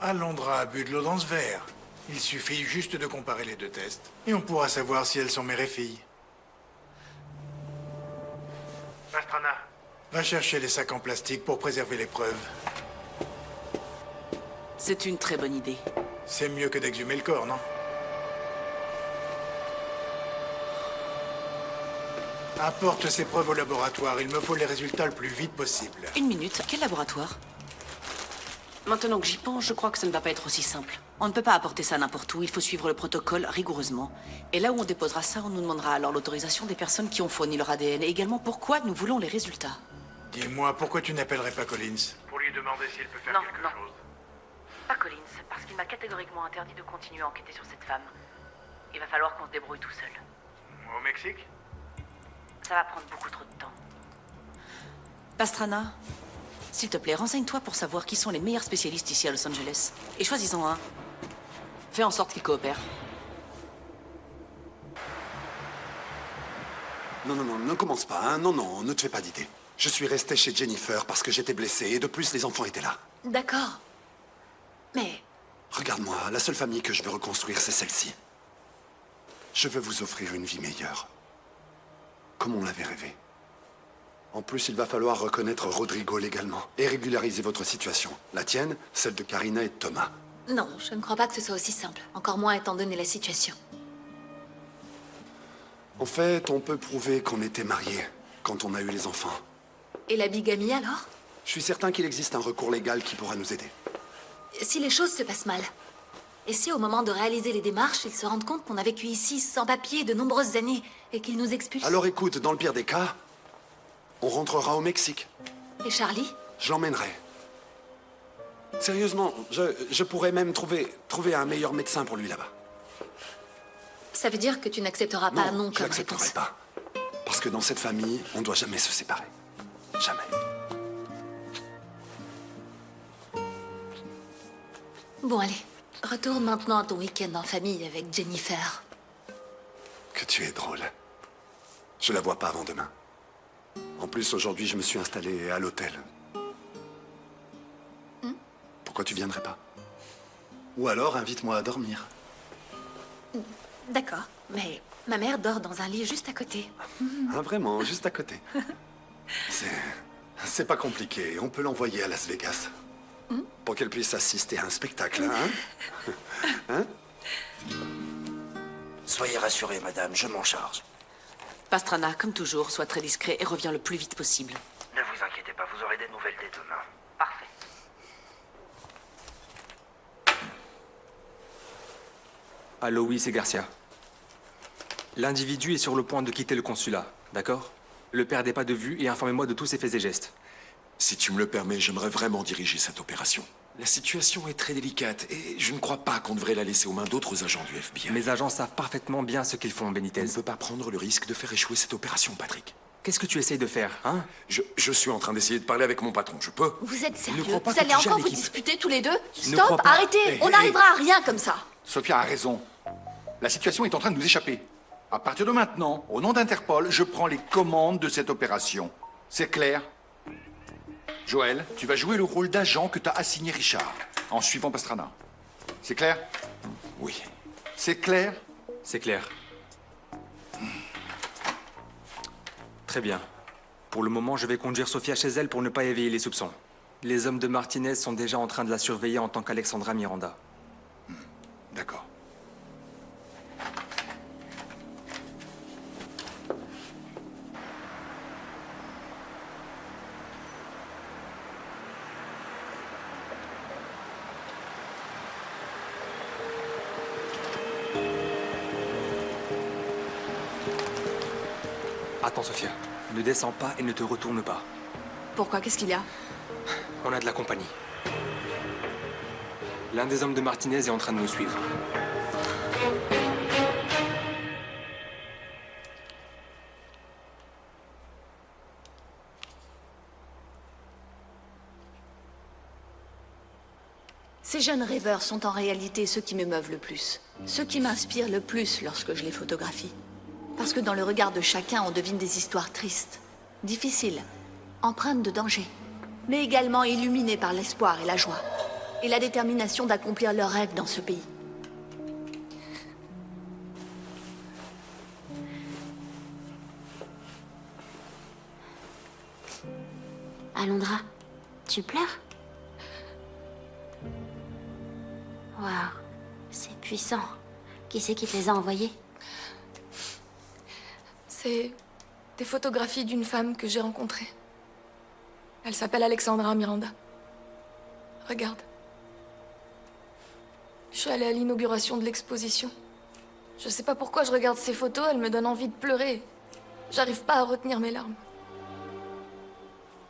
Alondra a bu de l'eau dans ce verre. Il suffit juste de comparer les deux tests. Et on pourra savoir si elles sont mère et fille. Pastrana, va chercher les sacs en plastique pour préserver les preuves. C'est une très bonne idée. C'est mieux que d'exhumer le corps, non? Apporte ces preuves au laboratoire. Il me faut les résultats le plus vite possible. Une minute, quel laboratoire? Maintenant que j'y pense, je crois que ça ne va pas être aussi simple. On ne peut pas apporter ça n'importe où, il faut suivre le protocole rigoureusement. Et là où on déposera ça, on nous demandera alors l'autorisation des personnes qui ont fourni leur ADN et également pourquoi nous voulons les résultats. Dis-moi, pourquoi tu n'appellerais pas Collins? Pour lui demander s'il peut faire quelque chose. Pas Collins, parce qu'il m'a catégoriquement interdit de continuer à enquêter sur cette femme. Il va falloir qu'on se débrouille tout seul. Au Mexique? Ça va prendre beaucoup trop de temps. Pastrana, s'il te plaît, renseigne-toi pour savoir qui sont les meilleurs spécialistes ici à Los Angeles. Et choisis-en un. Fais en sorte qu'ils coopèrent. Non, ne commence pas, hein. Non, ne te fais pas d'idée. Je suis resté chez Jennifer parce que j'étais blessé et de plus, les enfants étaient là. D'accord. Mais... Regarde-moi, la seule famille que je veux reconstruire, c'est celle-ci. Je veux vous offrir une vie meilleure. Comme on l'avait rêvé. En plus, il va falloir reconnaître Rodrigo légalement et régulariser votre situation. La tienne, celle de Karina et de Thomas. non, je ne crois pas que ce soit aussi simple. Encore moins étant donné la situation. En fait, on peut prouver qu'on était mariés quand on a eu les enfants. Et la bigamie alors? Je suis certain qu'il existe un recours légal qui pourra nous aider. Si les choses se passent mal. Et si au moment de réaliser les démarches, ils se rendent compte qu'on a vécu ici sans papier de nombreuses années et qu'ils nous expulsent? Alors écoute, dans le pire des cas, on rentrera au Mexique. Et Charlie? Je l'emmènerai. Sérieusement, je pourrais même trouver un meilleur médecin pour lui là-bas. Ça veut dire que tu n'accepteras pas non je comme l'accepterai réponse. pas. Parce que dans cette famille, on ne doit jamais se séparer. Jamais. Bon, allez. Retourne maintenant à ton week-end en famille avec Jennifer. Que tu es drôle. Je la vois pas avant demain. En plus, aujourd'hui, je me suis installé à l'hôtel. Pourquoi tu viendrais pas? Ou alors, invite-moi à dormir. D'accord, mais ma mère dort dans un lit juste à côté. Ah, vraiment, juste à côté. C'est pas compliqué. On peut l'envoyer à Las Vegas. Pour qu'elle puisse assister à un spectacle, hein? Hein? Soyez rassurée, madame, je m'en charge. Pastrana, comme toujours, sois très discret et reviens le plus vite possible. Ne vous inquiétez pas, vous aurez des nouvelles dès demain. Parfait. Allô, oui, c'est Garcia. L'individu est sur le point de quitter le consulat, d'accord? Le perdez pas de vue et informez-moi de tous ses faits et gestes. Si tu me le permets, j'aimerais vraiment diriger cette opération. La situation est très délicate et je ne crois pas qu'on devrait la laisser aux mains d'autres agents du FBI. Mes agents savent parfaitement bien ce qu'ils font, On Benitez. ne peut pas prendre le risque de faire échouer cette opération, Patrick. Qu'est-ce que tu essayes de faire, hein? Je suis en train d'essayer de parler avec mon patron, je peux? Vous êtes Ne sérieux? crois pas Vous que allez tu gères encore vous l'équipe. disputer tous les deux? Ne crois Stop, pas. arrêtez! On n'arrivera à rien comme ça. Sophia a raison. La situation est en train de nous échapper. À partir de maintenant, au nom d'Interpol, je prends les commandes de cette opération. C'est clair? Joël, tu vas jouer le rôle d'agent que t'a assigné Richard, en suivant Pastrana. C'est clair? Oui. C'est clair? C'est clair. Très bien. Pour le moment, je vais conduire Sophia chez elle pour ne pas éveiller les soupçons. Les hommes de Martinez sont déjà en train de la surveiller en tant qu'Alexandra Miranda. D'accord. Attends, Sophia. Ne descends pas et ne te retourne pas. Pourquoi? Qu'est-ce qu'il y a? On a de la compagnie. L'un des hommes de Martinez est en train de nous suivre. Ces jeunes rêveurs sont en réalité ceux qui m'émeuvent le plus. Ceux qui m'inspirent le plus lorsque je les photographie. Parce que dans le regard de chacun, on devine des histoires tristes, difficiles, empreintes de danger, mais également illuminées par l'espoir et la joie. et la détermination d'accomplir leurs rêves dans ce pays. Alondra, tu pleures? Waouh, c'est puissant. Qui c'est qui te les a envoyés? C'est des photographies d'une femme que j'ai rencontrée. Elle s'appelle Alexandra Miranda. Regarde. Je suis allée à l'inauguration de l'exposition. Je sais pas pourquoi je regarde ces photos, elles me donnent envie de pleurer. J'arrive pas à retenir mes larmes.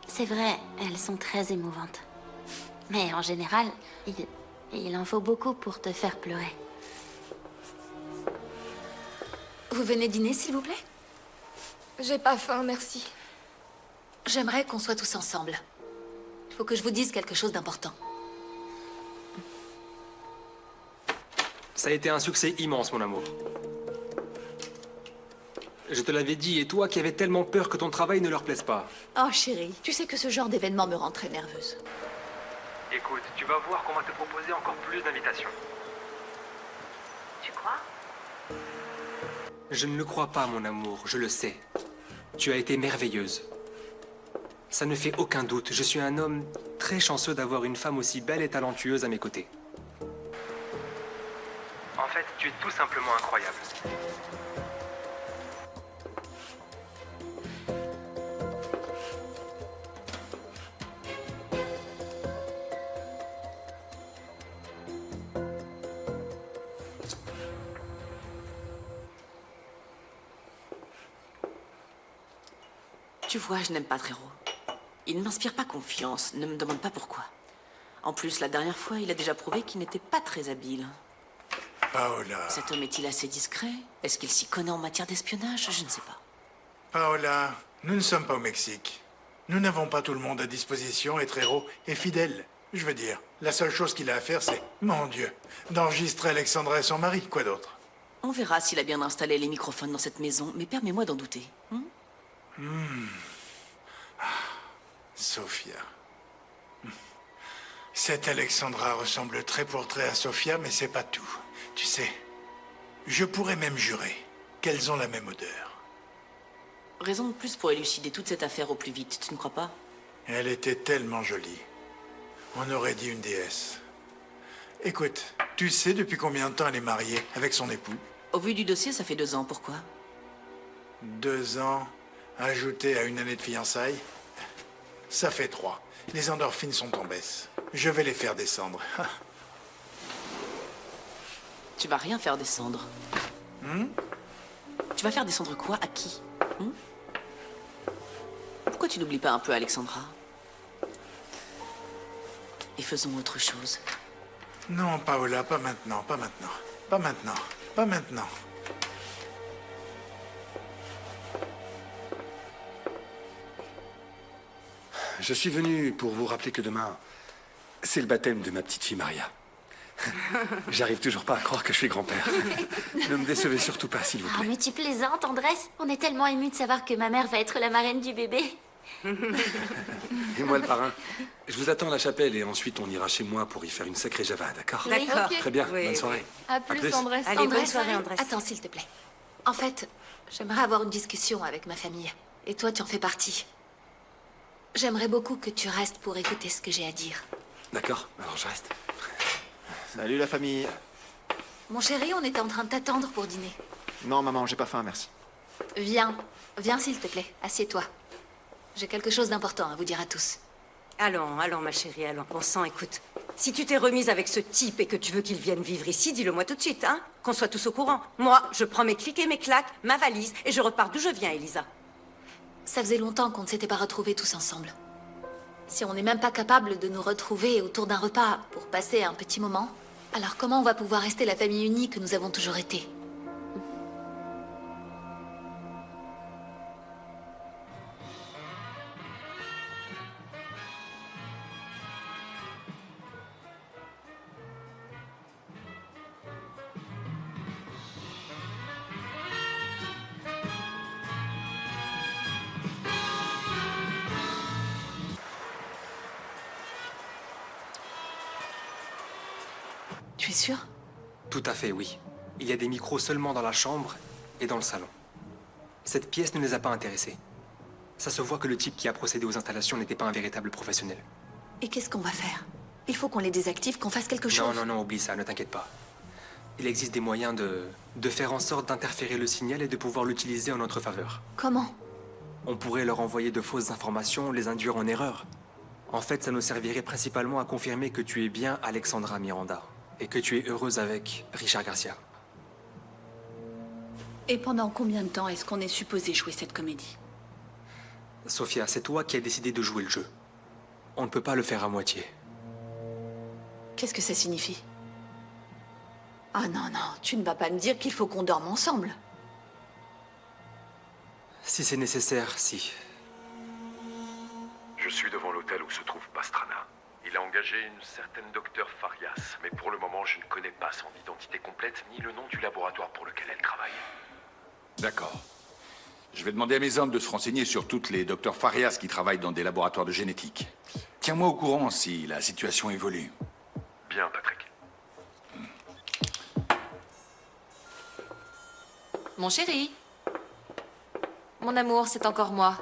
C'est vrai, elles sont très émouvantes. Mais en général, il en faut beaucoup pour te faire pleurer. Vous venez dîner, s'il vous plaît? J'ai pas faim, merci. J'aimerais qu'on soit tous ensemble. Il faut que je vous dise quelque chose d'important. Ça a été un succès immense, mon amour. Je te l'avais dit, et toi qui avais tellement peur que ton travail ne leur plaise pas. Oh, chérie, tu sais que ce genre d'événement me rend très nerveuse. Écoute, tu vas voir qu'on va te proposer encore plus d'invitations. Tu crois? Je ne le crois pas, mon amour, je le sais. Tu as été merveilleuse. Ça ne fait aucun doute, je suis un homme très chanceux d'avoir une femme aussi belle et talentueuse à mes côtés. En fait, tu es tout simplement incroyable. Tu vois, je n'aime pas Trero. Il ne m'inspire pas confiance, ne me demande pas pourquoi. En plus, la dernière fois, il a déjà prouvé qu'il n'était pas très habile. Paola. Cet homme est-il assez discret? Est-ce qu'il s'y connaît en matière d'espionnage? Je ne sais pas. Paola, nous ne sommes pas au Mexique. Nous n'avons pas tout le monde à disposition et Trero est fidèle. Je veux dire, la seule chose qu'il a à faire, c'est, mon Dieu, d'enregistrer Alexandra et son mari. Quoi d'autre? On verra s'il a bien installé les microphones dans cette maison, mais permets-moi d'en douter. Sofia. Cette Alexandra ressemble trait pour trait à Sofia, mais c'est pas tout. Tu sais, je pourrais même jurer qu'elles ont la même odeur. Raison de plus pour élucider toute cette affaire au plus vite, tu ne crois pas? Elle était tellement jolie. On aurait dit une déesse. Écoute, tu sais depuis combien de temps elle est mariée avec son époux? Au vu du dossier, ça fait 2 ans, pourquoi? 2 ans, ajouté à une année de fiançailles, ça fait 3. Les endorphines sont en baisse. Je vais les faire descendre. Tu vas rien faire descendre. Tu vas faire descendre quoi? À qui? Pourquoi tu n'oublies pas un peu Alexandra? Et faisons autre chose. Non, Paola, pas maintenant, pas maintenant. Pas maintenant, pas maintenant. Je suis venu pour vous rappeler que demain, c'est le baptême de ma petite fille Maria. J'arrive toujours pas à croire que je suis grand-père. Ne me décevez surtout pas, s'il vous Ah, plaît. mais tu plaisantes, Andrés. On est tellement émus de savoir que ma mère va être la marraine du bébé. Et moi, le parrain. Je vous attends à la chapelle et ensuite on ira chez moi pour y faire une sacrée java, d'accord? Oui. Ok. Très bien, Oui, bonne soirée. À plus, Andrés. Allez, bonne Andrés, soirée, Andrés. Attends, s'il te plaît. En fait, j'aimerais avoir une discussion avec ma famille. Et toi, tu en fais partie. J'aimerais beaucoup que tu restes pour écouter ce que j'ai à dire. D'accord, alors je reste. Salut la famille. Mon chéri, on était en train de t'attendre pour dîner. Non, maman, j'ai pas faim, merci. Viens. Viens, s'il te plaît. Assieds-toi. J'ai quelque chose d'important à vous dire à tous. Allons, allons, ma chérie, allons. Bon sang, écoute. Si tu t'es remise avec ce type et que tu veux qu'il vienne vivre ici, dis-le-moi tout de suite, hein? Qu'on soit tous au courant. Moi, je prends mes clics et mes claques, ma valise, et je repars d'où je viens, Elisa. Ça faisait longtemps qu'on ne s'était pas retrouvés tous ensemble. Si on n'est même pas capable de nous retrouver autour d'un repas pour passer un petit moment, alors comment on va pouvoir rester la famille unie que nous avons toujours été? Tu es sûr? Tout à fait, oui. Il y a des micros seulement dans la chambre et dans le salon. Cette pièce ne les a pas intéressés. Ça se voit que le type qui a procédé aux installations n'était pas un véritable professionnel. Et qu'est-ce qu'on va faire? Il faut qu'on les désactive, qu'on fasse quelque chose. Non, oublie ça, ne t'inquiète pas. Il existe des moyens de faire en sorte d'interférer le signal et de pouvoir l'utiliser en notre faveur. Comment? On pourrait leur envoyer de fausses informations, les induire en erreur. En fait, ça nous servirait principalement à confirmer que tu es bien Alexandra Miranda et que tu es heureuse avec Richard Garcia. Et pendant combien de temps est-ce qu'on est supposé jouer cette comédie? Sophia, c'est toi qui as décidé de jouer le jeu. On ne peut pas le faire à moitié. Qu'est-ce que ça signifie? Ah non, tu ne vas pas me dire qu'il faut qu'on dorme ensemble. Si c'est nécessaire, si. Je suis devant l'hôtel où se trouve Pastrana. Il a engagé une certaine docteur Farias, mais pour le moment, je ne connais pas son identité complète ni le nom du laboratoire pour lequel elle travaille. D'accord. Je vais demander à mes hommes de se renseigner sur toutes les docteurs Farias qui travaillent dans des laboratoires de génétique. Tiens-moi au courant si la situation évolue. Bien, Patrick. Mon chéri. Mon amour, c'est encore moi.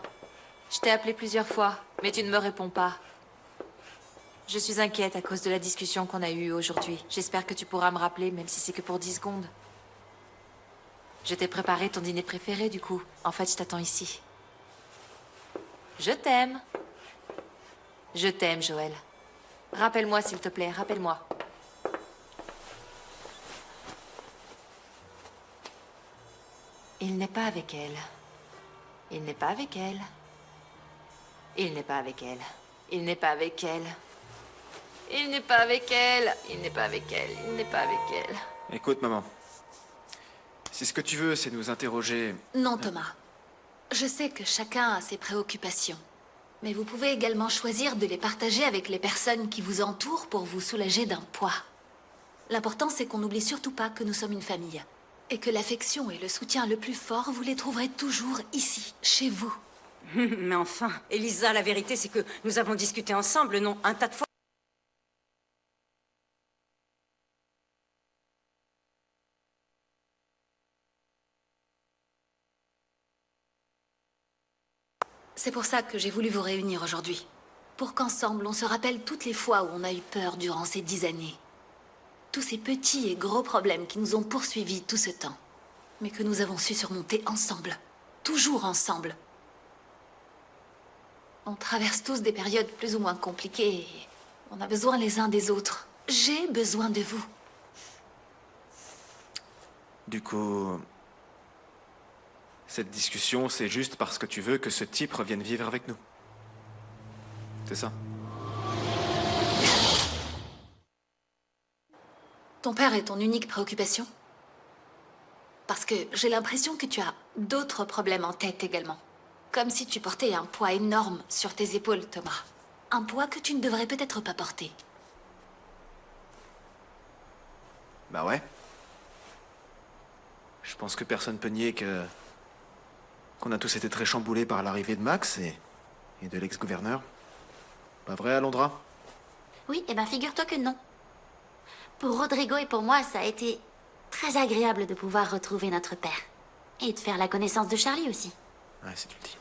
Je t'ai appelé plusieurs fois, mais tu ne me réponds pas. Je suis inquiète à cause de la discussion qu'on a eue aujourd'hui. J'espère que tu pourras me rappeler, même si c'est que pour 10 secondes. Je t'ai préparé ton dîner préféré, du coup. En fait, je t'attends ici. Je t'aime. Je t'aime, Joël. Rappelle-moi, s'il te plaît, rappelle-moi. Il n'est pas avec elle. Il n'est pas avec elle. Il n'est pas avec elle. Il n'est pas avec elle. Il n'est pas avec elle. Il n'est pas avec elle. Il n'est pas avec elle. Écoute, maman. Si ce que tu veux, c'est nous interroger... Non, Thomas. Je sais que chacun a ses préoccupations. Mais vous pouvez également choisir de les partager avec les personnes qui vous entourent pour vous soulager d'un poids. L'important, c'est qu'on n'oublie surtout pas que nous sommes une famille. Et que l'affection et le soutien le plus fort, vous les trouverez toujours ici, chez vous. Mais enfin, Elisa, la vérité, c'est que nous avons discuté ensemble, non, un tas de fois. C'est pour ça que j'ai voulu vous réunir aujourd'hui. Pour qu'ensemble, on se rappelle toutes les fois où on a eu peur durant ces 10 années. Tous ces petits et gros problèmes qui nous ont poursuivis tout ce temps. Mais que nous avons su surmonter ensemble. Toujours ensemble. On traverse tous des périodes plus ou moins compliquées. Et on a besoin les uns des autres. J'ai besoin de vous. Du coup... Cette discussion, c'est juste parce que tu veux que ce type revienne vivre avec nous. C'est ça? Ton père est ton unique préoccupation? Parce que j'ai l'impression que tu as d'autres problèmes en tête également. Comme si tu portais un poids énorme sur tes épaules, Thomas. Un poids que tu ne devrais peut-être pas porter. Bah ouais. Je pense que personne peut nier qu'on a tous été très chamboulés par l'arrivée de Max et de l'ex-gouverneur. Pas vrai, Alondra? Oui, et ben figure-toi que non. Pour Rodrigo et pour moi, ça a été très agréable de pouvoir retrouver notre père. Et de faire la connaissance de Charlie aussi. Ouais, si tu le dis.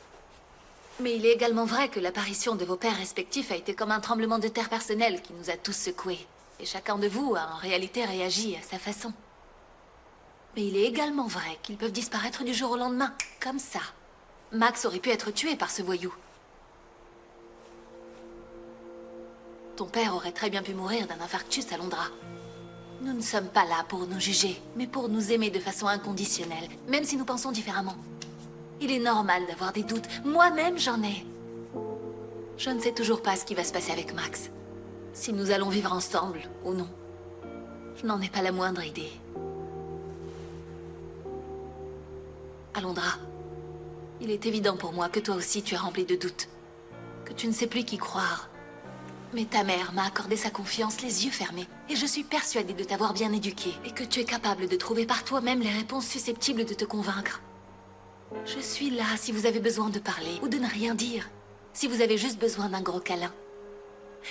Mais il est également vrai que l'apparition de vos pères respectifs a été comme un tremblement de terre personnel qui nous a tous secoués. Et chacun de vous a en réalité réagi à sa façon. Mais il est également vrai qu'ils peuvent disparaître du jour au lendemain, comme ça. Max aurait pu être tué par ce voyou. Ton père aurait très bien pu mourir d'un infarctus à Londra. Nous ne sommes pas là pour nous juger, mais pour nous aimer de façon inconditionnelle, même si nous pensons différemment. Il est normal d'avoir des doutes. Moi-même, j'en ai. Je ne sais toujours pas ce qui va se passer avec Max. Si nous allons vivre ensemble ou non. Je n'en ai pas la moindre idée. Alondra, il est évident pour moi que toi aussi tu es remplie de doutes. Que tu ne sais plus qui croire. Mais ta mère m'a accordé sa confiance les yeux fermés. Et je suis persuadée de t'avoir bien éduquée. Et que tu es capable de trouver par toi-même les réponses susceptibles de te convaincre. Je suis là si vous avez besoin de parler ou de ne rien dire. Si vous avez juste besoin d'un gros câlin.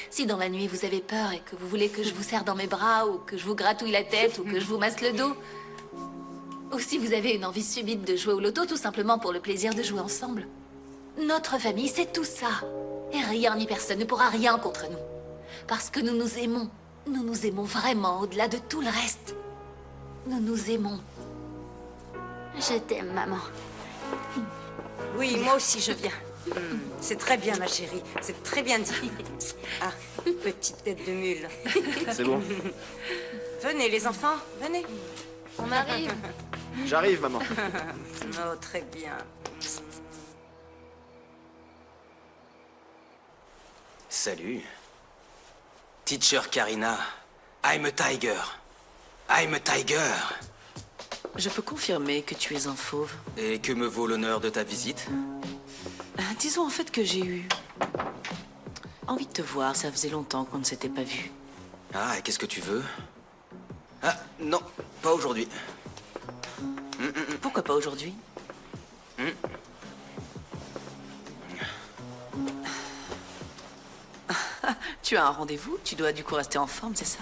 Si dans la nuit vous avez peur et que vous voulez que je vous serre dans mes bras, ou que je vous gratouille la tête, ou que je vous masse le dos, ou si vous avez une envie subite de jouer au loto, tout simplement pour le plaisir de jouer ensemble. Notre famille, c'est tout ça. Et rien ni personne ne pourra rien contre nous. Parce que nous nous aimons. Nous nous aimons vraiment, au-delà de tout le reste. Nous nous aimons. Je t'aime, maman. Oui, moi aussi, je viens. C'est très bien, ma chérie. C'est très bien dit. Ah, petite tête de mule. C'est bon. Venez, les enfants, venez. On arrive. J'arrive, maman. Oh, très bien. Salut. Teacher Karina. I'm a tiger. I'm a tiger. Je peux confirmer que tu es un fauve. Et que me vaut l'honneur de ta visite? Disons en fait que j'ai eu envie de te voir, ça faisait longtemps qu'on ne s'était pas vu. Ah, et qu'est-ce que tu veux? Ah, non, pas aujourd'hui. Pourquoi pas aujourd'hui? Tu as un rendez-vous? Tu dois du coup rester en forme, c'est ça?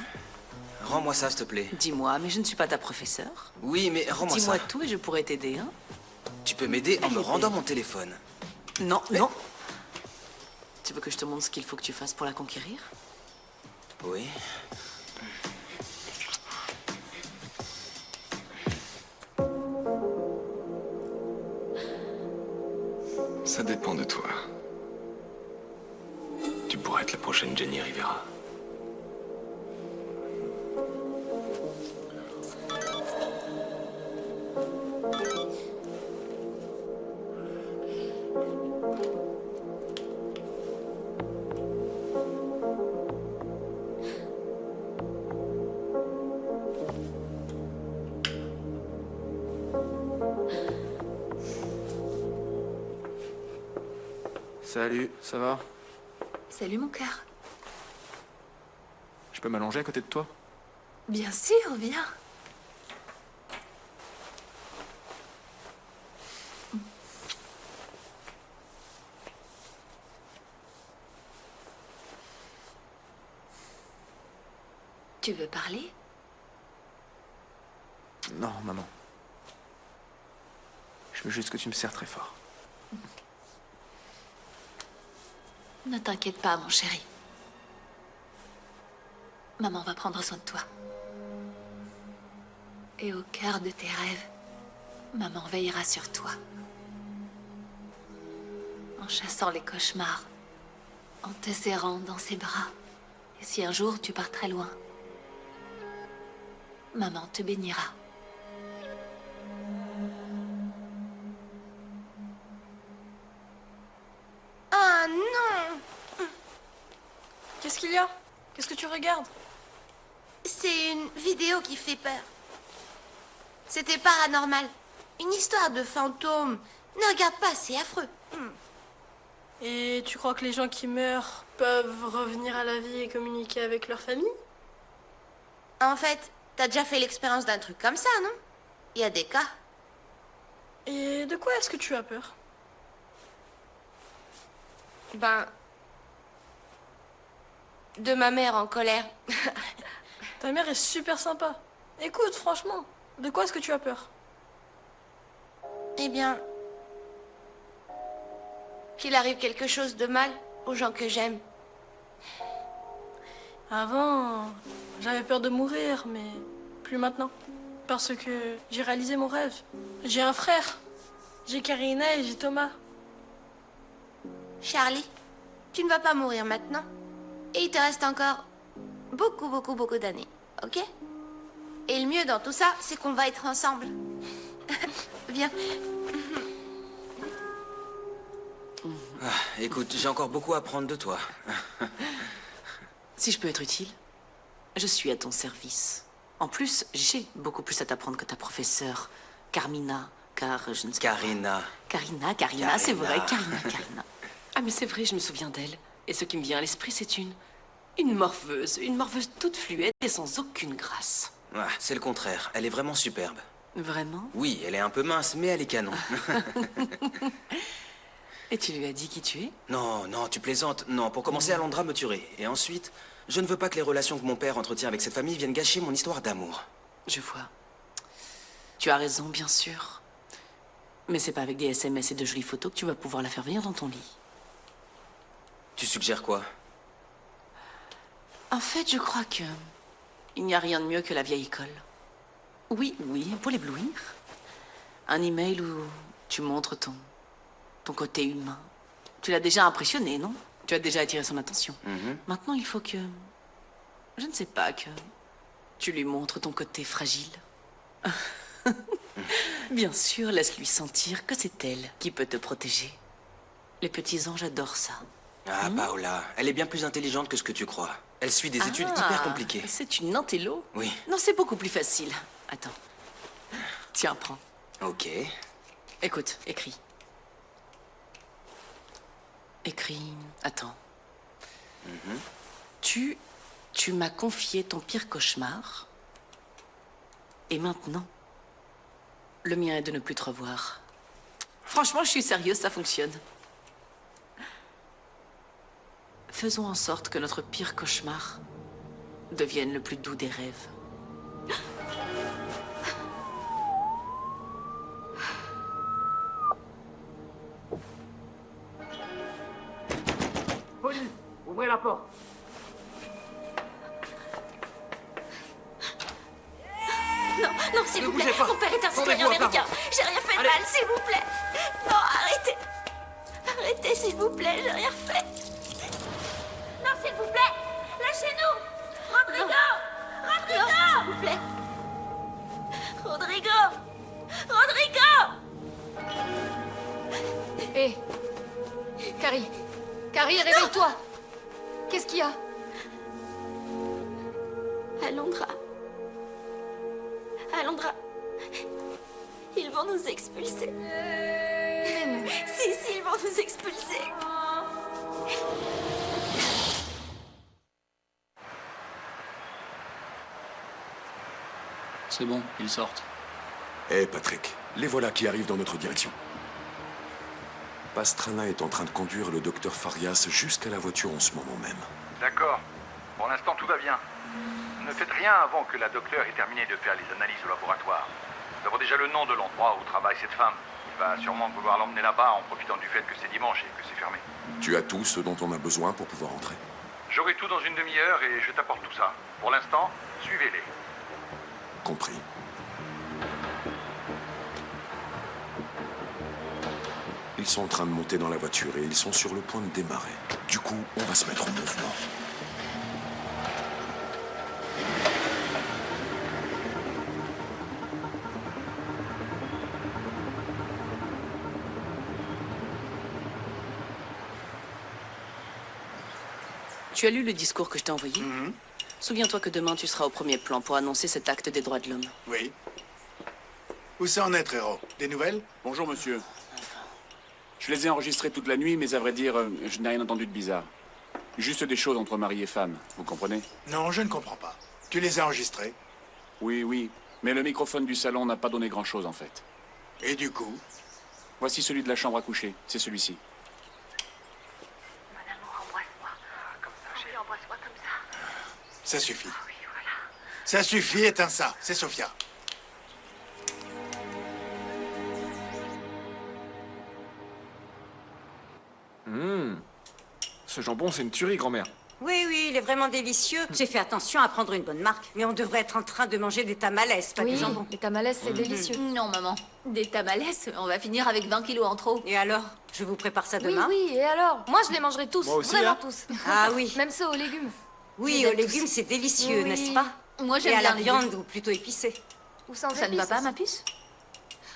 Rends-moi ça, s'il te plaît. Dis-moi, mais je ne suis pas ta professeure. Oui, mais rends-moi ça. Dis-moi tout et je pourrais t'aider, hein? Tu peux m'aider en me rendant mon téléphone. Non, non. Tu veux que je te montre ce qu'il faut que tu fasses pour la conquérir? Oui. Ça dépend de toi. Tu pourrais être la prochaine Jenny Rivera. Salut, ça va? Salut, mon cœur. Je peux m'allonger à côté de toi? Bien sûr, viens. Tu veux parler? Non, maman. Je veux juste que tu me serres très fort. Ne t'inquiète pas, mon chéri. Maman va prendre soin de toi. Et au cœur de tes rêves, maman veillera sur toi. En chassant les cauchemars, en te serrant dans ses bras. Et si un jour tu pars très loin, maman te bénira. Ah non! Qu'est-ce qu'il y a? Qu'est-ce que tu regardes? C'est une vidéo qui fait peur. C'était paranormal. Une histoire de fantôme. Ne regarde pas, c'est affreux. Et tu crois que les gens qui meurent peuvent revenir à la vie et communiquer avec leur famille? En fait, t'as déjà fait l'expérience d'un truc comme ça, non? Il y a des cas. Et de quoi est-ce que tu as peur? Ben... de ma mère en colère. Ta mère est super sympa. Écoute, franchement, de quoi est-ce que tu as peur? Eh bien... qu'il arrive quelque chose de mal aux gens que j'aime. Avant, j'avais peur de mourir, mais plus maintenant. Parce que j'ai réalisé mon rêve. J'ai un frère. J'ai Karina et j'ai Thomas. Charlie, tu ne vas pas mourir maintenant. Et il te reste encore beaucoup d'années, ok? Et le mieux dans tout ça, c'est qu'on va être ensemble. Viens. Ah, écoute, j'ai encore beaucoup à apprendre de toi. Si je peux être utile, je suis à ton service. En plus, j'ai beaucoup plus à t'apprendre que ta professeure, Carmina, car je ne sais Karina. pas... Karina, c'est vrai, Karina. Ah, mais c'est vrai, je me souviens d'elle. Et ce qui me vient à l'esprit, c'est une morveuse toute fluette et sans aucune grâce. Ah, c'est le contraire, elle est vraiment superbe. Vraiment? Oui, elle est un peu mince, mais elle est canon. Et tu lui as dit qui tu es? Non, non, tu plaisantes. Non, pour commencer, Alondra me tuerait. Et ensuite, je ne veux pas que les relations que mon père entretient avec cette famille viennent gâcher mon histoire d'amour. Je vois. Tu as raison, bien sûr. Mais c'est pas avec des SMS et de jolies photos que tu vas pouvoir la faire venir dans ton lit. Tu suggères quoi? En fait, je crois que... il n'y a rien de mieux que la vieille école. Oui, pour l'éblouir. Un email où tu montres ton côté humain. Tu l'as déjà impressionné, non? Tu as déjà attiré son attention. Maintenant, il faut que... je ne sais pas, que... tu lui montres ton côté fragile. Bien sûr, laisse-lui sentir que c'est elle qui peut te protéger. Les petits anges adorent ça. Ah, Paola, elle est bien plus intelligente que ce que tu crois. Elle suit des études hyper compliquées. C'est une intello? Oui. Non, c'est beaucoup plus facile. Attends. Tiens, prends. Ok. Écoute, écris. Écris... Attends. Tu m'as confié ton pire cauchemar. Et maintenant, le mien est de ne plus te revoir. Franchement, je suis sérieuse, ça fonctionne. Faisons en sorte que notre pire cauchemar devienne le plus doux des rêves. Police, ouvrez la porte. Non, non, s'il vous plaît. Mon père est un citoyen américain. J'ai rien fait de mal, s'il vous plaît. Non, arrêtez. Arrêtez, s'il vous plaît, j'ai rien fait. Non, s'il vous plaît. Lâchez-nous. Rodrigo. Rodrigo. Non, s'il vous plaît. Rodrigo. Rodrigo. Hé. Carrie. Carrie, réveille-toi. Qu'est-ce qu'il y a? Alondra. Alondra. Ils vont nous expulser. Si, ils vont nous expulser. C'est bon, ils sortent. Hé, Patrick, les voilà qui arrivent dans notre direction. Pastrana est en train de conduire le docteur Farias jusqu'à la voiture en ce moment même. D'accord. Pour l'instant, tout va bien. Ne faites rien avant que la docteure ait terminé de faire les analyses au laboratoire. Nous avons déjà le nom de l'endroit où travaille cette femme. Il va sûrement vouloir l'emmener là-bas en profitant du fait que c'est dimanche et que c'est fermé. Tu as tout ce dont on a besoin pour pouvoir entrer. J'aurai tout dans une demi-heure et je t'apporte tout ça. Pour l'instant, suivez-les. Compris. Ils sont en train de monter dans la voiture et ils sont sur le point de démarrer. Du coup, on va se mettre en mouvement. Tu as lu le discours que je t'ai envoyé? Souviens-toi que demain, tu seras au premier plan pour annoncer cet acte des droits de l'homme. Oui. Où ça en est, Trero? Des nouvelles? Bonjour, monsieur. Je les ai enregistrés toute la nuit, mais à vrai dire, je n'ai rien entendu de bizarre. Juste des choses entre mari et femme, vous comprenez? Non, je ne comprends pas. Tu les as enregistrés? Oui, mais le microphone du salon n'a pas donné grand-chose, en fait. Et du coup? Voici celui de la chambre à coucher, c'est celui-ci. Ça suffit. Ça suffit, éteins ça. C'est Sophia. Ce jambon, c'est une tuerie, grand-mère. Oui, il est vraiment délicieux. J'ai fait attention à prendre une bonne marque. Mais on devrait être en train de manger des tamales, pas du jambon. Les tamales, c'est délicieux. Non, maman. Des tamales, on va finir avec 20 kilos en trop. Et alors? Je vous prépare ça demain? Oui, et alors? Moi, je les mangerai tous. Moi aussi, vraiment hein. tous. Ah oui. Même ceux aux légumes. Oui, aux légumes, c'est délicieux, Oui. n'est-ce pas? Moi, Et j'aime à la bien les viande, légumes. ou plutôt épicée. Ou sans Ça ne va épices pas, aussi. ma puce?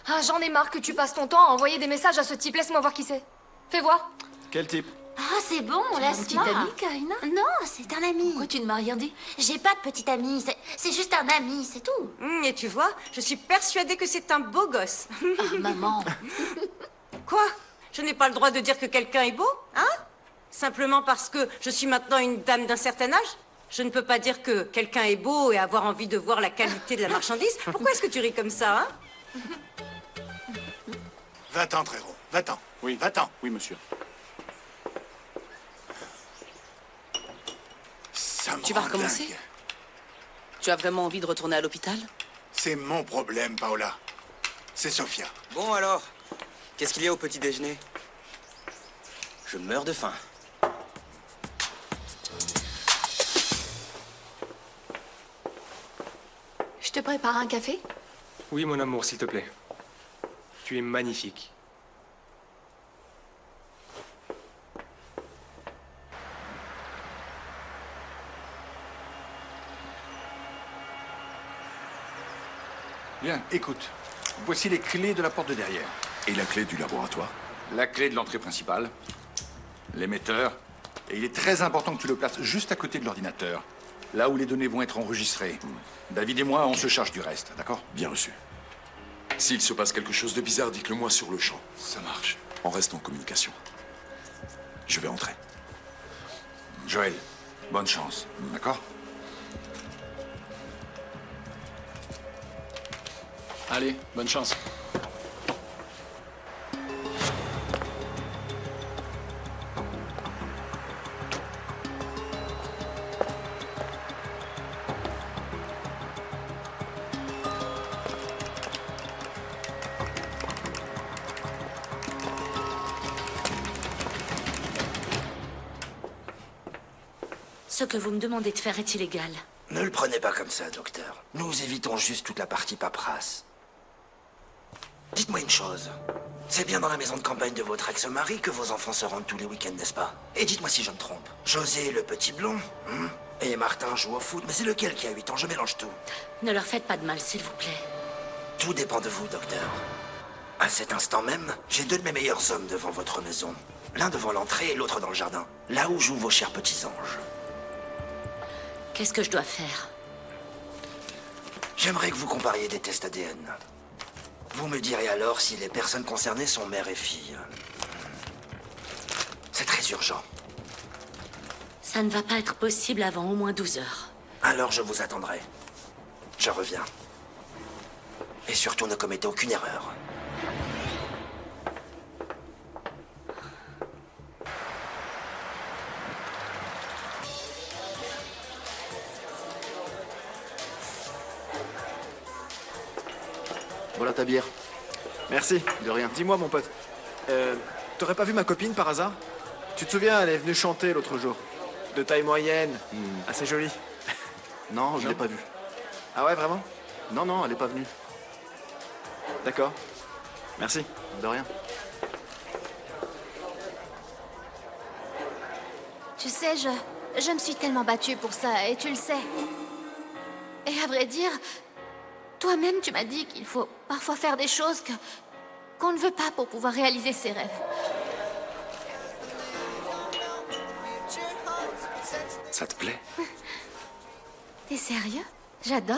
Ah, j'en ai marre que tu passes ton temps à envoyer des messages à ce type. Laisse-moi voir qui c'est. Fais voir. Quel type? Ah, c'est bon, laisse-moi. Petite amie, Karina? Non, c'est un ami. Pourquoi tu ne m'as rien dit? J'ai pas de petit ami, c'est juste un ami, c'est tout. Et tu vois, je suis persuadée que c'est un beau gosse. Ah, maman. Quoi? Je n'ai pas le droit de dire que quelqu'un est beau, hein? Simplement parce que je suis maintenant une dame d'un certain âge? Je ne peux pas dire que quelqu'un est beau et avoir envie de voir la qualité de la marchandise. Pourquoi est-ce que tu ris comme ça, hein? Va-t'en, Trero. Va-t'en. Oui. Va-t'en. Oui, monsieur. Ça me Tu vas rend recommencer? dingue. Tu as vraiment envie de retourner à l'hôpital? C'est mon problème, Paola. C'est Sofia. Bon alors, qu'est-ce qu'il y a au petit déjeuner? Je meurs de faim. Je te prépare un café? Oui, mon amour, s'il te plaît. Tu es magnifique. Bien, écoute. Voici les clés de la porte de derrière. Et la clé du laboratoire? La clé de l'entrée principale. L'émetteur. Et il est très important que tu le places juste à côté de l'ordinateur. Là où les données vont être enregistrées. David et moi, on se charge du reste, d'accord? Bien reçu. S'il se passe quelque chose de bizarre, dites-le moi sur le champ. Ça marche. On reste en communication. Je vais entrer. Joël, bonne chance, d'accord? Allez, bonne chance. Ce que vous me demandez de faire est illégal. Ne le prenez pas comme ça, docteur. Nous évitons juste toute la partie paperasse. Dites-moi une chose. C'est bien dans la maison de campagne de votre ex-mari que vos enfants se rendent tous les week-ends, n'est-ce pas? Et dites-moi si je me trompe. José, le petit blond, et Martin joue au foot, mais c'est lequel qui a 8 ans? Je mélange tout. Ne leur faites pas de mal, s'il vous plaît. Tout dépend de vous, docteur. À cet instant même, j'ai 2 de mes meilleurs hommes devant votre maison. L'un devant l'entrée et l'autre dans le jardin. Là où jouent vos chers petits anges. Qu'est-ce que je dois faire? J'aimerais que vous compariez des tests ADN. Vous me direz alors si les personnes concernées sont mère et fille. C'est très urgent. Ça ne va pas être possible avant au moins 12 heures. Alors je vous attendrai. Je reviens. Et surtout ne commettez aucune erreur. Voilà ta bière. Merci, de rien. Dis-moi, mon pote, t'aurais pas vu ma copine par hasard? Tu te souviens, elle est venue chanter l'autre jour. De taille moyenne, assez jolie. Non, je l'ai pas vue. Ah ouais, vraiment? Non, non, elle est pas venue. D'accord. Merci. De rien. Tu sais, je me suis tellement battue pour ça, et tu le sais. Et à vrai dire, toi-même, tu m'as dit qu'il faut parfois faire des choses qu'on ne veut pas pour pouvoir réaliser ses rêves. Ça te plaît? T'es sérieux? J'adore.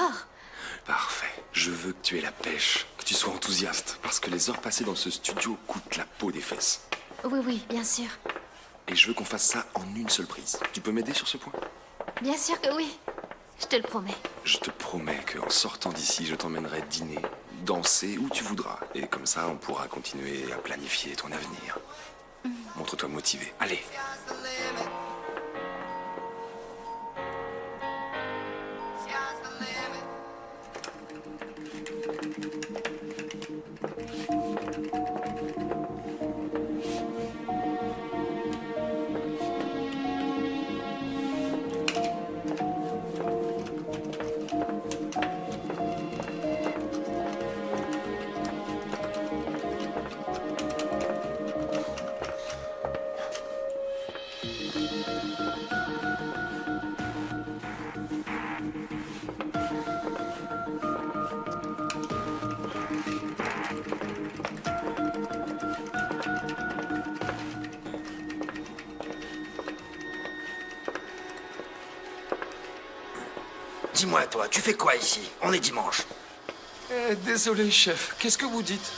Parfait. Je veux que tu aies la pêche, que tu sois enthousiaste, parce que les heures passées dans ce studio coûtent la peau des fesses. Oui, oui, bien sûr. Et je veux qu'on fasse ça en une seule prise. Tu peux m'aider sur ce point? Bien sûr que oui. Je te le promets. Je te promets qu'en sortant d'ici, je t'emmènerai dîner, danser, où tu voudras. Et comme ça, on pourra continuer à planifier ton avenir. Montre-toi motivé. Allez. Dis-moi, toi, tu fais quoi ici? On est dimanche. Désolé, chef. Qu'est-ce que vous dites?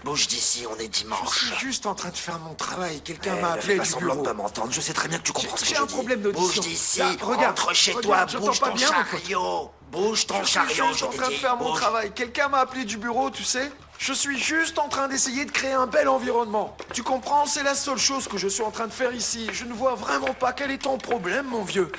Bouge d'ici, on est dimanche. Je suis juste en train de faire mon travail. Quelqu'un Eh, m'a ne appelé fais pas du semblant bureau. de pas m'entendre. Je sais très bien que tu comprends ce que je J'ai un dis. problème d'audition. Bouge d'ici, Là, regarde, rentre chez regarde, toi, j'entends bouge pas ton bien, mon pote. chariot. Bouge ton Je suis chariot, juste je en t'ai train de dit. faire mon Bouge. travail. Quelqu'un m'a appelé du bureau, tu sais. Je suis juste en train d'essayer de créer un bel environnement. Tu comprends? C'est la seule chose que je suis en train de faire ici. Je ne vois vraiment pas quel est ton problème, mon vieux.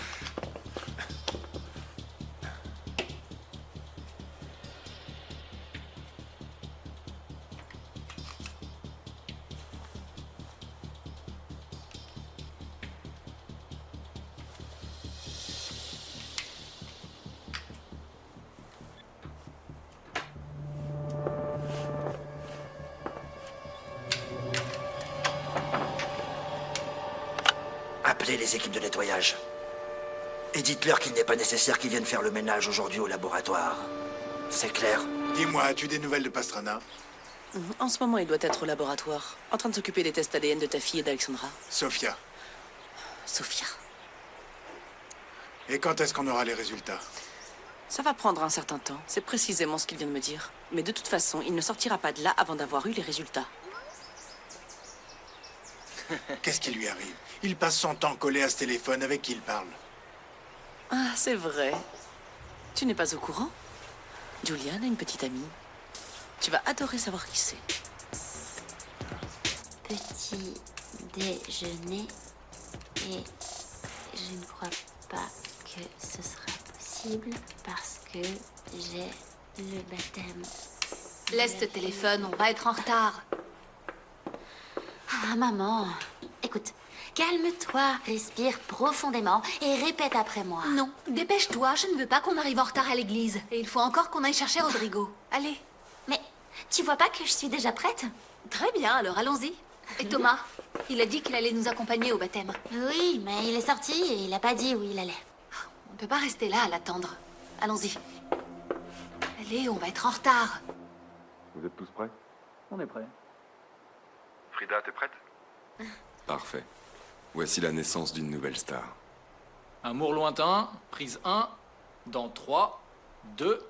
Appelez les équipes de nettoyage. Et dites-leur qu'il n'est pas nécessaire qu'ils viennent faire le ménage aujourd'hui au laboratoire. C'est clair? Dis-moi, as-tu des nouvelles de Pastrana? En ce moment, il doit être au laboratoire, en train de s'occuper des tests ADN de ta fille et d'Alexandra. Sofia. Sofia. Et quand est-ce qu'on aura les résultats? Ça va prendre un certain temps. C'est précisément ce qu'il vient de me dire. Mais de toute façon, il ne sortira pas de là avant d'avoir eu les résultats. Qu'est-ce qui lui arrive? Il passe son temps collé à ce téléphone. Avec qui il parle? Ah, c'est vrai. Tu n'es pas au courant? Julian a une petite amie. Tu vas adorer savoir qui c'est. Petit déjeuner. Et je ne crois pas que ce sera possible parce que j'ai le baptême. Laisse ce téléphone, on va être en retard. Ah, maman. Écoute, calme-toi, respire profondément et répète après moi. Non, dépêche-toi, je ne veux pas qu'on arrive en retard à l'église. Et il faut encore qu'on aille chercher Rodrigo. Allez. Mais tu vois pas que je suis déjà prête? Très bien, alors allons-y. Et Thomas, il a dit qu'il allait nous accompagner au baptême. Oui, mais il est sorti et il a pas dit où il allait. On ne peut pas rester là à l'attendre. Allons-y. Allez, on va être en retard. Vous êtes tous prêts? On est prêts. Frida, t'es prête? Parfait. Voici la naissance d'une nouvelle star. Amour lointain, prise 1, dans 3, 2...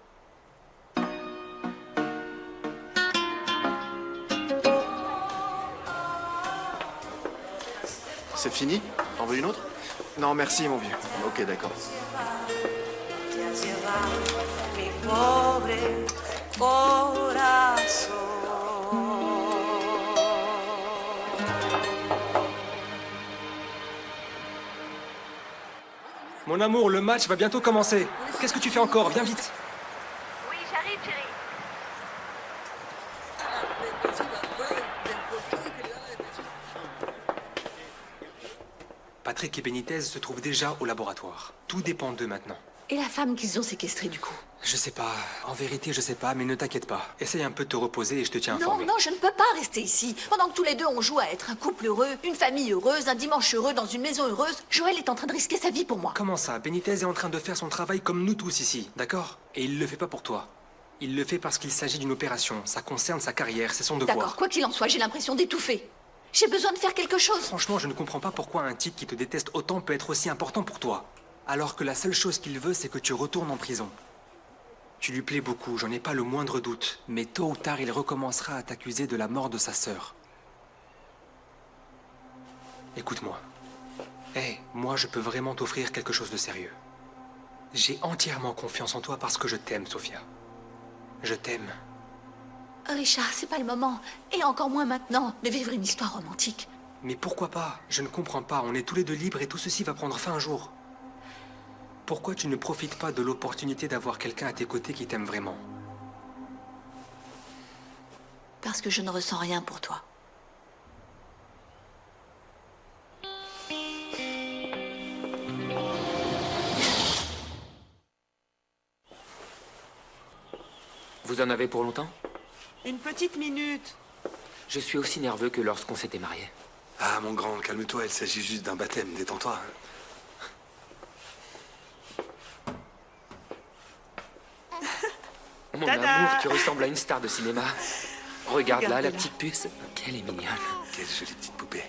C'est fini? T'en veux une autre? Non, merci, mon vieux. Ok, d'accord. Mi pobre corazón. Mon amour, le match va bientôt commencer. Qu'est-ce que tu fais encore? Viens vite. Oui, j'arrive, chérie. Patrick et Benitez se trouvent déjà au laboratoire. Tout dépend d'eux maintenant. Et la femme qu'ils ont séquestrée, du coup? Je sais pas. En vérité, je sais pas, mais ne t'inquiète pas. Essaye un peu de te reposer et je te tiens Non, informé. non, je ne peux pas rester ici. Pendant que tous les deux on joue à être un couple heureux, une famille heureuse, un dimanche heureux dans une maison heureuse, Joël est en train de risquer sa vie pour moi. Comment ça? Benitez est en train de faire son travail comme nous tous ici, d'accord? Et il le fait pas pour toi. Il le fait parce qu'il s'agit d'une opération. Ça concerne sa carrière, c'est son devoir. D'accord, quoi qu'il en soit, j'ai l'impression d'étouffer. J'ai besoin de faire quelque chose. Franchement, je ne comprends pas pourquoi un type qui te déteste autant peut être aussi important pour toi. Alors que la seule chose qu'il veut, c'est que tu retournes en prison. Tu lui plais beaucoup, j'en ai pas le moindre doute. Mais tôt ou tard, il recommencera à t'accuser de la mort de sa sœur. Écoute-moi. Moi, je peux vraiment t'offrir quelque chose de sérieux. J'ai entièrement confiance en toi parce que je t'aime, Sophia. Je t'aime. Richard, c'est pas le moment. Et encore moins maintenant de vivre une histoire romantique. Mais pourquoi pas? Je ne comprends pas. On est tous les deux libres et tout ceci va prendre fin un jour. Pourquoi tu ne profites pas de l'opportunité d'avoir quelqu'un à tes côtés qui t'aime vraiment? Parce que je ne ressens rien pour toi. Vous en avez pour longtemps? Une petite minute. Je suis aussi nerveux que lorsqu'on s'était mariés. Ah, mon grand, calme-toi, il s'agit juste d'un baptême, détends-toi. Mon Tada! amour, tu ressembles à une star de cinéma. Regarde-la, la petite puce. Qu'elle est mignonne. Quelle jolie petite poupée.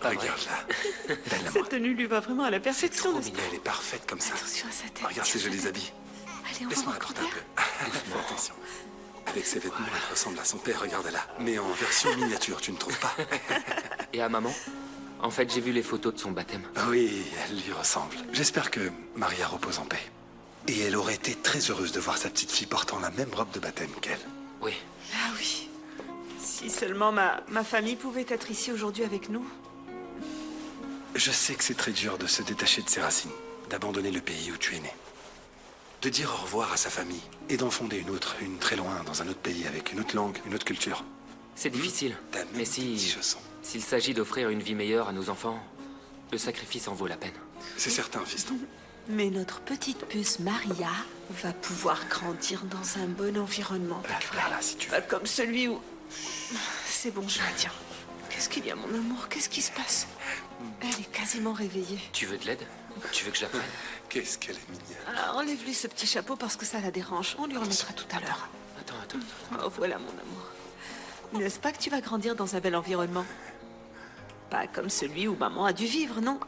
Pas vrai. Regarde-la. Donne-la-moi. Cette tenue lui va vraiment à la perfection. Trop mignonne, elle est parfaite comme ça. Attention à sa tête. Regarde ses jolis habits. Allez, on va Laisse-moi voir apporter un peu. Doucement, attention. Avec ses vêtements, elle ressemble à son père, regarde-la. Mais en version miniature, tu ne trouves pas? Et à maman? En fait, j'ai vu les photos de son baptême. Oui, elle lui ressemble. J'espère que Maria repose en paix. Et elle aurait été très heureuse de voir sa petite fille portant la même robe de baptême qu'elle. Oui. Ah oui. Si seulement ma famille pouvait être ici aujourd'hui avec nous. Je sais que c'est très dur de se détacher de ses racines, d'abandonner le pays où tu es né. De dire au revoir à sa famille et d'en fonder une autre, une très loin, dans un autre pays, avec une autre langue, une autre culture. C'est difficile. Mais s'il s'agit d'offrir une vie meilleure à nos enfants, le sacrifice en vaut la peine. C'est certain, fiston. Mais notre petite puce Maria va pouvoir grandir dans un bon environnement. Pas comme celui où... C'est bon, je la tiens. Qu'est-ce qu'il y a, mon amour? Qu'est-ce qui se passe? Elle est quasiment réveillée. Tu veux de l'aide? Tu veux que je la prenne? Qu'est-ce qu'elle est mignonne. Alors, enlève-lui ce petit chapeau parce que ça la dérange. On lui remettra tout à l'heure. Attends. Oh, voilà, mon amour. N'est-ce pas que tu vas grandir dans un bel environnement? Pas comme celui où maman a dû vivre, non?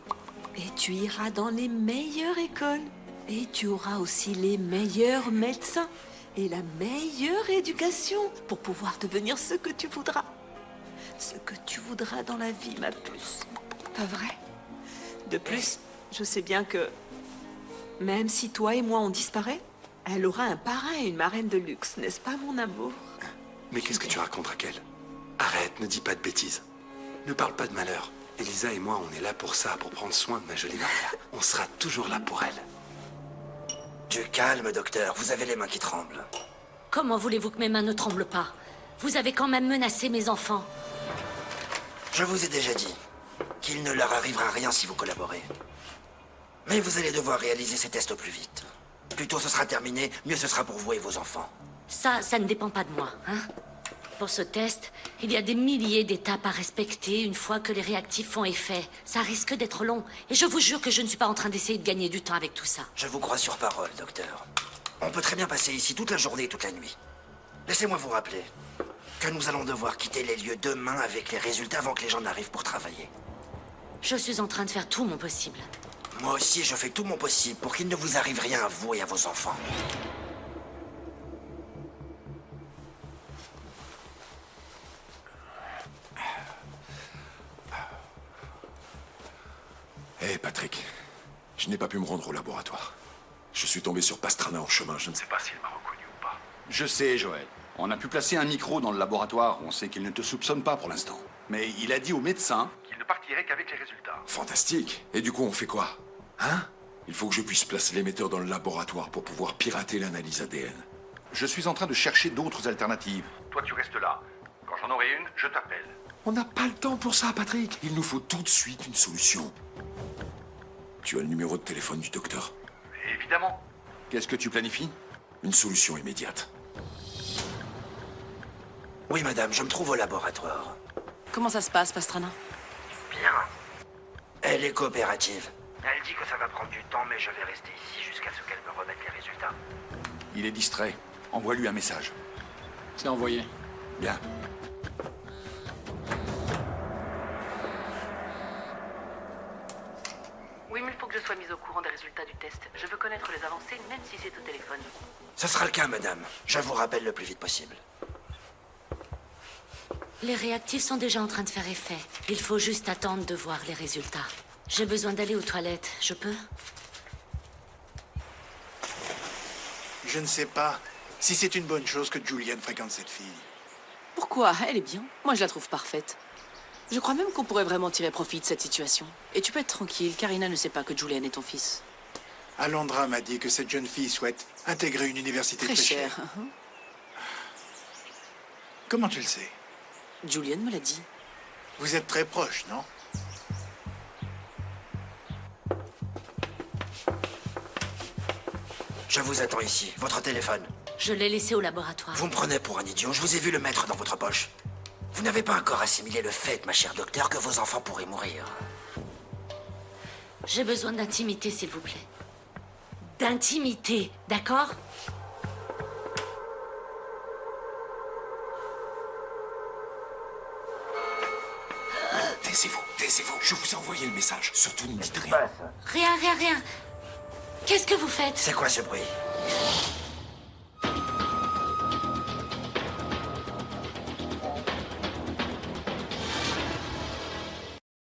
Et tu iras dans les meilleures écoles. Et tu auras aussi les meilleurs médecins. Et la meilleure éducation pour pouvoir devenir ce que tu voudras. Ce que tu voudras dans la vie, ma puce. Pas vrai? De plus, je sais bien que même si toi et moi on disparaît, elle aura un parrain et une marraine de luxe, n'est-ce pas, mon amour? Mais qu'est-ce que tu racontes, Raquel? Arrête, ne dis pas de bêtises. Ne parle pas de malheur. Elisa et moi, on est là pour ça, pour prendre soin de ma jolie Maria. On sera toujours là pour elle. Du calme, docteur. Vous avez les mains qui tremblent. Comment voulez-vous que mes mains ne tremblent pas? Vous avez quand même menacé mes enfants. Je vous ai déjà dit qu'il ne leur arrivera rien si vous collaborez. Mais vous allez devoir réaliser ces tests au plus vite. Plus tôt ce sera terminé, mieux ce sera pour vous et vos enfants. Ça ne dépend pas de moi, hein? Pour ce test, il y a des milliers d'étapes à respecter une fois que les réactifs font effet. Ça risque d'être long. Et je vous jure que je ne suis pas en train d'essayer de gagner du temps avec tout ça. Je vous crois sur parole, docteur. On peut très bien passer ici toute la journée et toute la nuit. Laissez-moi vous rappeler que nous allons devoir quitter les lieux demain avec les résultats avant que les gens n'arrivent pour travailler. Je suis en train de faire tout mon possible. Moi aussi, je fais tout mon possible pour qu'il ne vous arrive rien à vous et à vos enfants. Hé, Patrick. Je n'ai pas pu me rendre au laboratoire. Je suis tombé sur Pastrana en chemin, je ne sais pas s'il m'a reconnu ou pas. Je sais, Joël. On a pu placer un micro dans le laboratoire. On sait qu'il ne te soupçonne pas pour l'instant. Mais il a dit au médecin qu'il ne partirait qu'avec les résultats. Fantastique. Et du coup, on fait quoi? Hein? Il faut que je puisse placer l'émetteur dans le laboratoire pour pouvoir pirater l'analyse ADN. Je suis en train de chercher d'autres alternatives. Toi, tu restes là. Quand j'en aurai une, je t'appelle. On n'a pas le temps pour ça, Patrick. Il nous faut tout de suite une solution. Tu as le numéro de téléphone du docteur? Évidemment. Qu'est-ce que tu planifies? Une solution immédiate. Oui, madame, je me trouve au laboratoire. Comment ça se passe, Pastrana? Bien. Elle est coopérative. Elle dit que ça va prendre du temps, mais je vais rester ici jusqu'à ce qu'elle me remette les résultats. Il est distrait. Envoie-lui un message. C'est envoyé. Bien. Oui, mais il faut que je sois mise au courant des résultats du test. Je veux connaître les avancées, même si c'est au téléphone. Ce sera le cas, madame. Je vous rappelle le plus vite possible. Les réactifs sont déjà en train de faire effet. Il faut juste attendre de voir les résultats. J'ai besoin d'aller aux toilettes. Je peux? Je ne sais pas si c'est une bonne chose que Julian fréquente cette fille. Pourquoi? Elle est bien. Moi, je la trouve parfaite. Je crois même qu'on pourrait vraiment tirer profit de cette situation. Et tu peux être tranquille, Karina ne sait pas que Julian est ton fils. Alondra m'a dit que cette jeune fille souhaite intégrer une université très chère. Comment tu le sais? Julian me l'a dit. Vous êtes très proches, non? Je vous attends ici. Votre téléphone. Je l'ai laissé au laboratoire. Vous me prenez pour un idiot. Je vous ai vu le mettre dans votre poche. Vous n'avez pas encore assimilé le fait, ma chère docteur, que vos enfants pourraient mourir. J'ai besoin d'intimité, s'il vous plaît. D'intimité, d'accord? Taisez-vous, taisez-vous. Je vous ai envoyé le message. Surtout ne dites rien. Rien. Qu'est-ce que vous faites? C'est quoi ce bruit?